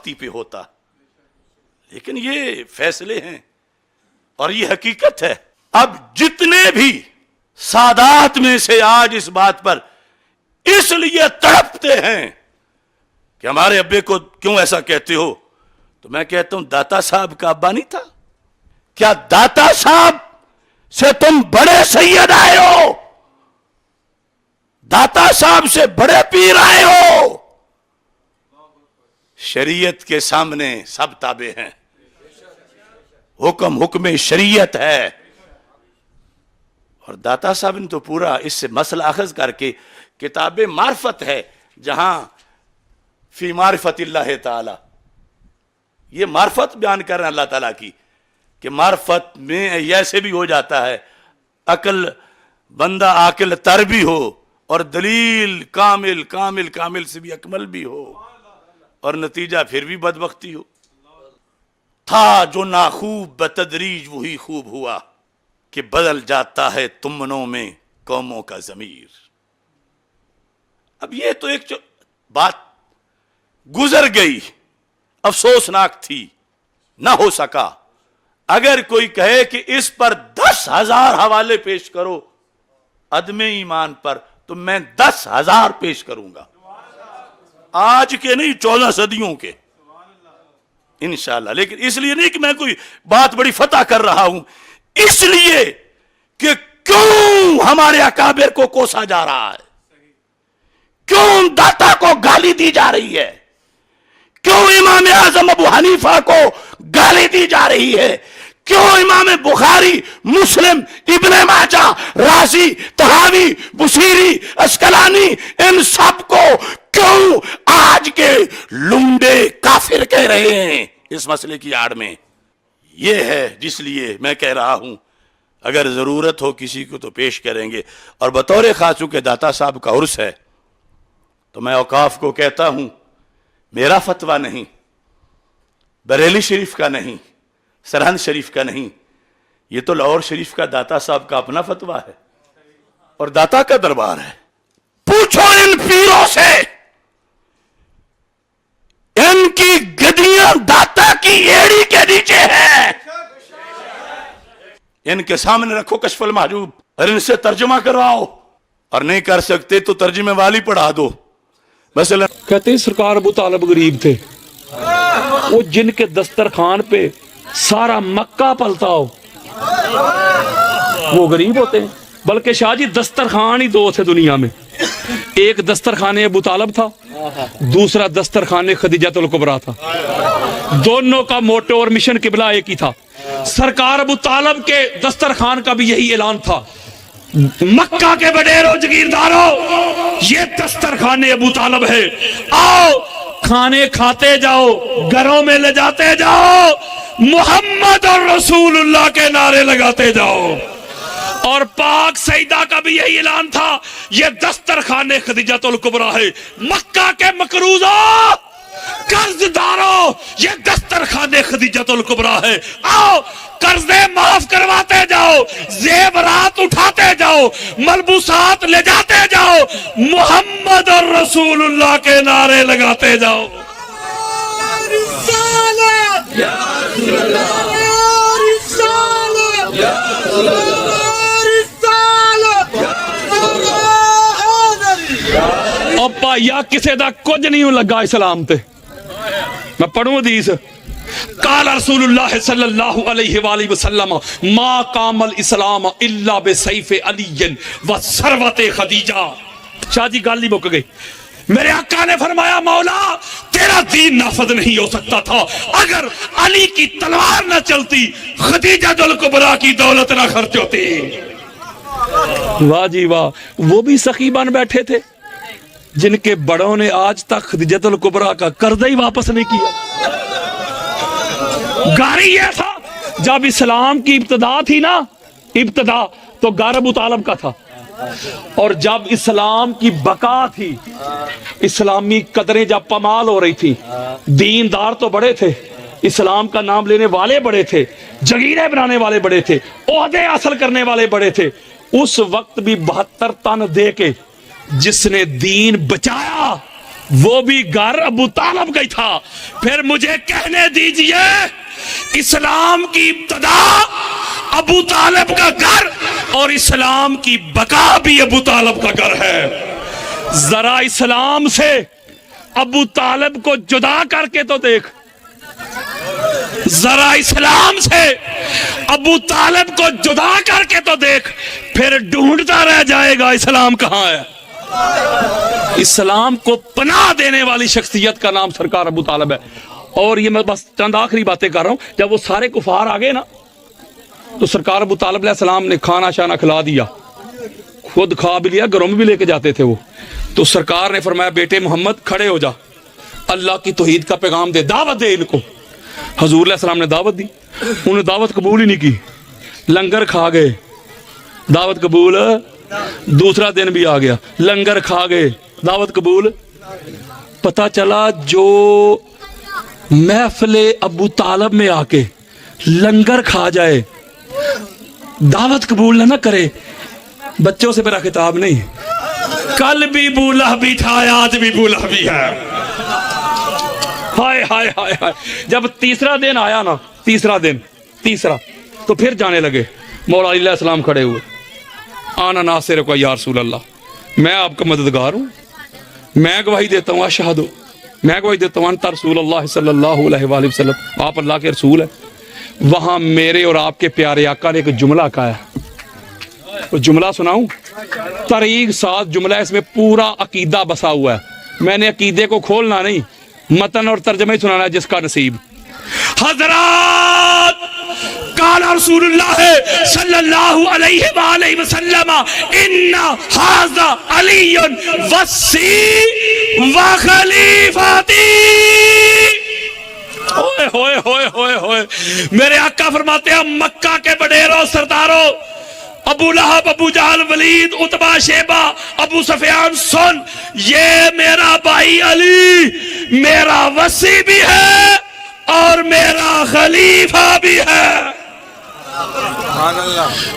پہ ہوتا، لیکن یہ فیصلے ہیں اور یہ حقیقت ہے۔ اب جتنے بھی سادات میں سے آج اس بات پر اس لیے تڑپتے ہیں کہ ہمارے ابے کو کیوں ایسا کہتے ہو، تو میں کہتا ہوں داتا صاحب کا ابا نہیں تھا کیا؟ داتا صاحب سے تم بڑے سید آئے ہو، داتا صاحب سے بڑے پیر آئے ہو۔ شریعت کے سامنے سب تابع ہیں، حکم شریعت ہے، اور داتا صاحب نے تو پورا اس سے مسئلہ اخذ کر کے کتاب معرفت ہے، جہاں فی معرفت اللہ تعالی، یہ معرفت بیان کر رہے ہیں اللہ تعالیٰ کی، کہ معرفت میں ایسے بھی ہو جاتا ہے عقل بندہ عاقل تر بھی ہو اور دلیل کامل کامل کامل سے بھی اکمل بھی ہو، اور نتیجہ پھر بھی بدبختی ہو۔ تھا جو ناخوب بتدریج وہی خوب ہوا، کہ بدل جاتا ہے تمنوں میں قوموں کا ضمیر۔ اب یہ تو ایک بات گزر گئی، افسوسناک تھی، نہ ہو سکا۔ اگر کوئی کہے کہ اس پر 10,000 حوالے پیش کرو عدم ایمان پر، تو میں 10,000 پیش کروں گا، آج کے نہیں 14 صدیوں کے انشاءاللہ۔ لیکن اس لیے نہیں کہ میں کوئی بات بڑی فتح کر رہا ہوں، اس لیے کہ کیوں ہمارے اکابر کو کوسا جا رہا ہے، کیوں داتا کو گالی دی جا رہی ہے، کیوں امام اعظم ابو حنیفہ کو گالی دی جا رہی ہے، کیوں امام بخاری، مسلم، ابن ماجہ، رازی، طحاوی، بصیری، اسقلانی، ان سب کو کیوں آج کے لنڈے کافر کہہ رہے ہیں اس مسئلے کی آڑ میں؟ یہ ہے جس لیے میں کہہ رہا ہوں اگر ضرورت ہو کسی کو تو پیش کریں گے۔ اور بطور خاص کے داتا صاحب کا عرس ہے تو میں اوقاف کو کہتا ہوں، میرا فتویٰ نہیں، بریلی شریف کا نہیں، سرہند شریف کا نہیں، یہ تو لاہور شریف کا داتا صاحب کا اپنا فتویٰ ہے اور داتا کا دربار ہے۔ پوچھو ان پیروں سے، ان کی گدیاں داتا کی ایڑی کے نیچے ہیں، ان کے سامنے رکھو کشف المحجوب اور ان سے ترجمہ کرواؤ، اور نہیں کر سکتے تو ترجمے والی پڑھا دو۔ مثلا کہتے ہیں سرکار ابو طالب غریب تھے، وہ جن کے دسترخوان پہ سارا مکہ پلتا ہو وہ غریب ہوتے ہیں۔ بلکہ شاہ جی دسترخوان ہی دو تھے دنیا میں، ایک دسترخوان ابو طالب تھا، دوسرا دسترخوان خدیجہ الکبریٰ تھا۔ دونوں کا موٹو اور مشن قبلہ ایک ہی تھا۔ سرکار ابو طالب کے دسترخوان کا بھی یہی اعلان تھا، مکہ کے بڈیرو جگیردارو، یہ دسترخوان ابو طالب ہے، آؤ کھانے کھاتے جاؤ، گھروں میں لے جاتے جاؤ، محمد اور رسول اللہ کے نعرے لگاتے جاؤ۔ اور پاک سیدہ کا بھی یہی اعلان تھا، یہ دسترخوان خدیجہ الکبریٰ ہے، مکہ کے مقروضوں، قرض دارو، یہ دسترخوان خدیجہ الکبریٰ ہے، آؤ قرضے معاف کرواتے جاؤ، زیورات اٹھاتے جاؤ، ملبوسات لے جاتے جاؤ، محمد اور رسول اللہ کے نعرے لگاتے جاؤ۔ اوپا یا کسے دا کچھ نہیں لگا اسلام تے، میں پڑھوں حدیث۔ قال رسول اللہ صلی اللہ علیہ وآلہ وسلم ما قام الاسلام الا بسیف علی و ثروت خدیجہ۔ شاہ جی گل ہی مک گئی۔ میرے آقا نے فرمایا مولا تیرا دین نافذ نہیں ہو سکتا تھا اگر علی کی تلوار نہ چلتی، خدیجہ الکبریٰ کی دولت نہ خرچ ہوتی۔ واہ جی واہ، وہ بھی سخی بن بیٹھے تھے جن کے بڑوں نے آج تک خدیجہ الکبریٰ کا قرض ہی واپس نہیں کیا۔ گھر یہ تھا جب اسلام کی ابتدا تھی نا، ابتدا تو گھر ابو طالب کا تھا، اور جب اسلام کی بقا تھی، اسلامی قدریں جب پامال ہو رہی تھی، دیندار تو بڑے تھے، اسلام کا نام لینے والے بڑے تھے، جگیریں بنانے والے بڑے تھے، عہدے حاصل کرنے والے بڑے تھے، اس وقت بھی 72 تن دے کے جس نے دین بچایا وہ بھی گھر ابو طالب کا ہی تھا. پھر مجھے کہنے دیجئے اسلام کی ابتدا ابو طالب کا گھر اور اسلام کی بقا بھی ابو طالب کا گھر ہے. ذرا اسلام سے ابو طالب کو جدا کر کے تو دیکھ, ذرا اسلام سے ابو طالب کو جدا کر کے تو دیکھ, پھر ڈھونڈتا رہ جائے گا اسلام کہاں ہے. اسلام کو پناہ دینے والی شخصیت کا نام سرکار ابو طالب ہے. اور یہ میں بس چند آخری باتیں کر رہا ہوں. جب وہ سارے کفار آ گئے نا تو سرکار ابو طالب علیہ السلام نے کھانا شانا کھلا دیا, خود کھا بھی لیا, گھروں میں بھی لے کے جاتے تھے وہ. تو سرکار نے فرمایا بیٹے محمد کھڑے ہو جا, اللہ کی توحید کا پیغام دے, دعوت دے ان کو. حضور علیہ السلام نے دعوت دی, انہوں نے دعوت قبول ہی نہیں کی, لنگر کھا گئے, دعوت قبول. دوسرا دن بھی آ گیا, لنگر کھا گئے, دعوت قبول. پتہ چلا جو محفل ابو طالب میں آ کے لنگر کھا جائے, دعوت قبول نہ کرے, بچوں سے میرا خطاب نہیں, کل بھی بولا بھی تھا آج بھی بولا بھی ہے. ہائے ہائے ہائے ہائے. جب تیسرا دن آیا نا, تیسرا تو پھر جانے لگے. مولا علی علیہ السلام کھڑے ہوئے, آنا ناصر کو یا رسول اللہ, میں آپ کا مددگار ہوں, میں گواہی دیتا ہوں, اشہدو, میں گواہی دیتا ہوں انت رسول اللہ صلی اللہ علیہ وآلہ وسلم, آپ اللہ کے رسول ہیں. وہاں میرے اور آپ کے پیارے آقا نے ایک جملہ کہا ہے, وہ جملہ سناؤں؟ طریق ساتھ جملہ, اس میں پورا عقیدہ بسا ہوا ہے. میں نے عقیدے کو کھولنا نہیں, متن اور ترجمہ ہی سنانا ہے جس کا نصیب. حضرات قال رسول اللہ صلی اللہ علیہ وآلہ وسلم ان ھذا علی وصی و خلیفتی. ہوئے ہوئے ہوئے ہوئے ہوئے. میرے آقا فرماتے ہیں مکہ کے بڑیروں سرداروں, ابو لہب, ابو جہل, ولید, عتبہ, شیبہ, ابو سفیان, سن, یہ میرا بھائی علی میرا وصی بھی ہے اور میرا خلیفہ بھی ہے.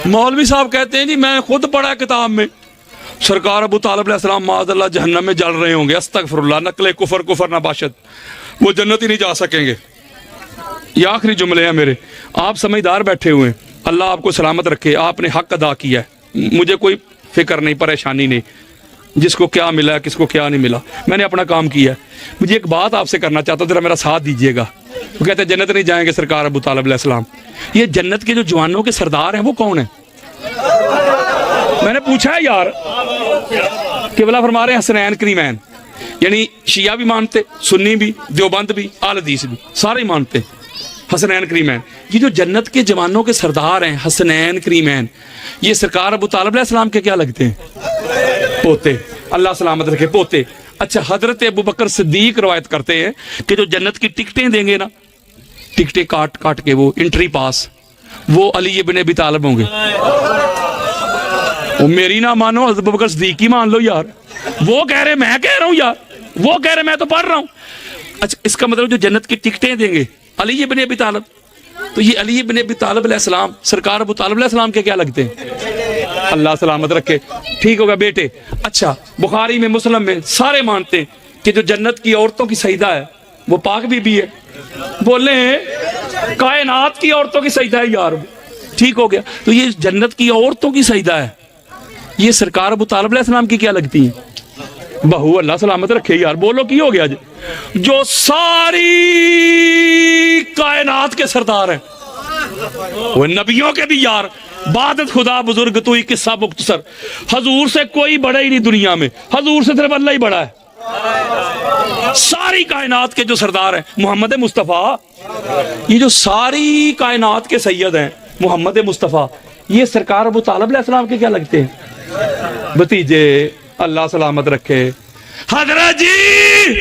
مولوی صاحب کہتے ہیں جی میں خود پڑھا کتاب میں سرکار ابو طالب علیہ السلام معاذ اللہ جہنم میں جل رہے ہوں گے, استغفر اللہ, نقل کفر, کفر نہ باشد, وہ جنت ہی نہیں جا سکیں گے. یہ آخری جملے ہیں میرے. آپ سمجھدار بیٹھے ہوئے ہیں, اللہ آپ کو سلامت رکھے, آپ نے حق ادا کیا ہے, مجھے کوئی فکر نہیں, پریشانی نہیں, جس کو کیا ملا کس کو کیا نہیں ملا, میں نے اپنا کام کیا ہے. مجھے ایک بات آپ سے کرنا چاہتا ہوں, ذرا میرا ساتھ دیجئے گا. وہ کہتے ہیں جنت نہیں جائیں گے سرکار ابو طالب علیہ السلام. یہ جنت کے جو جوانوں کے سردار ہیں وہ کون ہیں؟ میں نے پوچھا ہے یار, قبلہ فرما رہے ہیں حسنین کریمین, یعنی شیعہ بھی مانتے, سنی بھی, دیوبند بھی, اہل حدیث بھی, سارے مانتے حسنین کریمین. یہ جو جنت کے جوانوں کے سردار ہیں حسنین کریمین, یہ سرکار ابو طالب علیہ السلام کے کیا لگتے ہیں؟ پوتے. اللہ سلامت رکھے, پوتے. اچھا, حضرت ابو بکر صدیق روایت کرتے ہیں کہ جو جنت کی ٹکٹیں دیں گے نا, ٹکٹیں کاٹ کاٹ کے, وہ انٹری پاس, وہ علی ابن ابی طالب ہوں گے. وہ میری نہ مانو, حضرت ابو بکر صدیق کی مان لو یار. وہ کہہ رہے میں کہہ رہا ہوں یار, وہ کہہ رہے میں تو پڑھ رہا ہوں. اچھا, اس کا مطلب جو جنت کی ٹکٹیں دیں گے علی ابن ابی طالب, تو یہ علی ابن ابی طالب علیہ السلام سرکار ابو طالب علیہ السلام کے کیا لگتے ہیں؟ اللہ سلامت رکھے, ٹھیک ہوگا بیٹے. اچھا, بخاری میں, مسلم میں سارے مانتے ہیں کہ جو جنت کی عورتوں کی سجدہ ہے وہ پاک بی بی ہے. بولے کائنات کی عورتوں کی سجدہ ہے یار, ٹھیک ہو گیا. تو یہ جنت کی عورتوں کی سجدہ ہے, یہ سرکار ابو طالب علیہ السلام کی کیا لگتی ہیں؟ بہو. اللہ سلامت رکھے یار, بولو کی ہو گیا جی, جو ساری کائنات کے سردار ہیں, وہ نبیوں کے بھی یار. بادت خدا بزرگ تو ہی قصہ مختصر, حضور سے کوئی بڑا ہی نہیں دنیا میں, حضور سے صرف اللہ ہی بڑا ہے. ساری کائنات کے جو سردار ہیں محمد مصطفیٰ, یہ جو ساری کائنات کے سید ہیں محمد مصطفیٰ, یہ سرکار ابو طالب علیہ السلام کے کیا لگتے ہیں؟ بھتیجے. اللہ سلامت رکھے. حضرت جی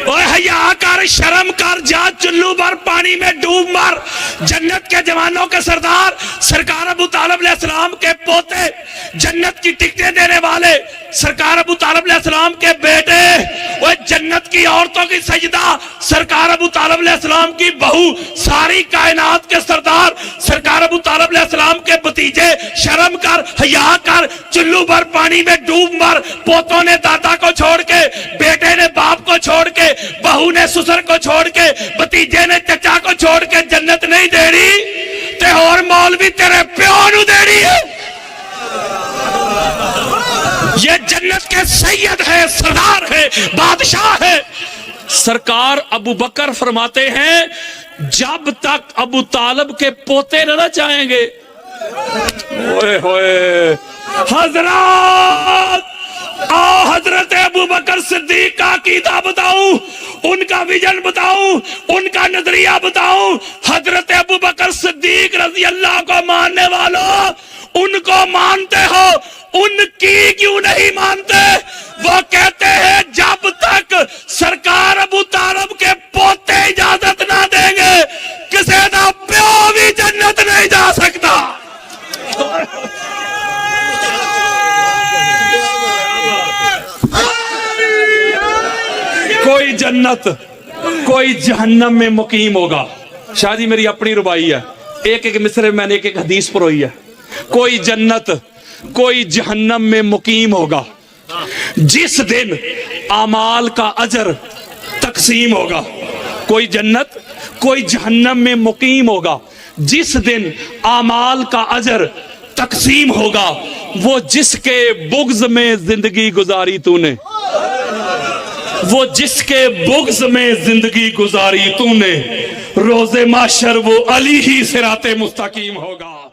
اوے حیا کر, شرم کر, جا چلو بھر پانی میں ڈوب مر. جنت کے جوانوں کے سردار سرکار ابو طالب علیہ السلام کے پوتے, جنت کی ٹکٹیں دینے والے سرکار ابو طالب علیہ السلام کے بیٹے, وہ جنت کی عورتوں کی سجدہ سرکار ابو طالب علیہ السلام کی بہو, ساری کائنات کے سردار سرکار ابو طالب علیہ السلام کے بھتیجے. شرم کر, حیا کر, چلو بھر پانی میں ڈوب مر. پوتوں نے دادا کو چھوڑ کے, بیٹے نے باپ کو چھوڑ کے, بہو نے سسر کو چھوڑ کے, بھتیجے نے چچا کو چھوڑ کے جنت نہیں دیڑی تے اور مولوی تیرے پیو نو دیڑی ہے. یہ جنت کے سید ہے, سردار ہے, بادشاہ ہے. سرکار ابو بکر فرماتے ہیں جب تک ابو طالب کے پوتے نہ چاہیں گے. اوئے ہوئے حضرات, حضرت ابو بکر صدیق کا عقیدہ بتاؤں, ان کا ویژن بتاؤں, ان کا نظریہ بتاؤں. حضرت ابو بکر صدیق رضی اللہ کو ماننے والوں, ان کو مانتے ہو, ان کی کیوں نہیں مانتے؟ وہ کہتے ہیں جب تک سرکار ابو طالب کے پوتے اجازت نہ دیں گے کسی دا پیو بھی جنت نہیں جا سکتا. کوئی جنت کوئی جہنم میں مقیم ہوگا. شاہ جی میری اپنی ربائی ہے, ایک ایک مصرے میں نے ایک ایک حدیث پروئی ہے. کوئی جنت کوئی جہنم میں مقیم ہوگا جس دن اعمال کا اجر تقسیم ہوگا. کوئی جنت کوئی جہنم میں مقیم ہوگا جس دن اعمال کا اجر تقسیم ہوگا. وہ جس کے بغض میں زندگی گزاری تو نے, وہ جس کے بغض میں زندگی گزاری تو نے, روز محشر وہ علی ہی صراط مستقیم ہوگا.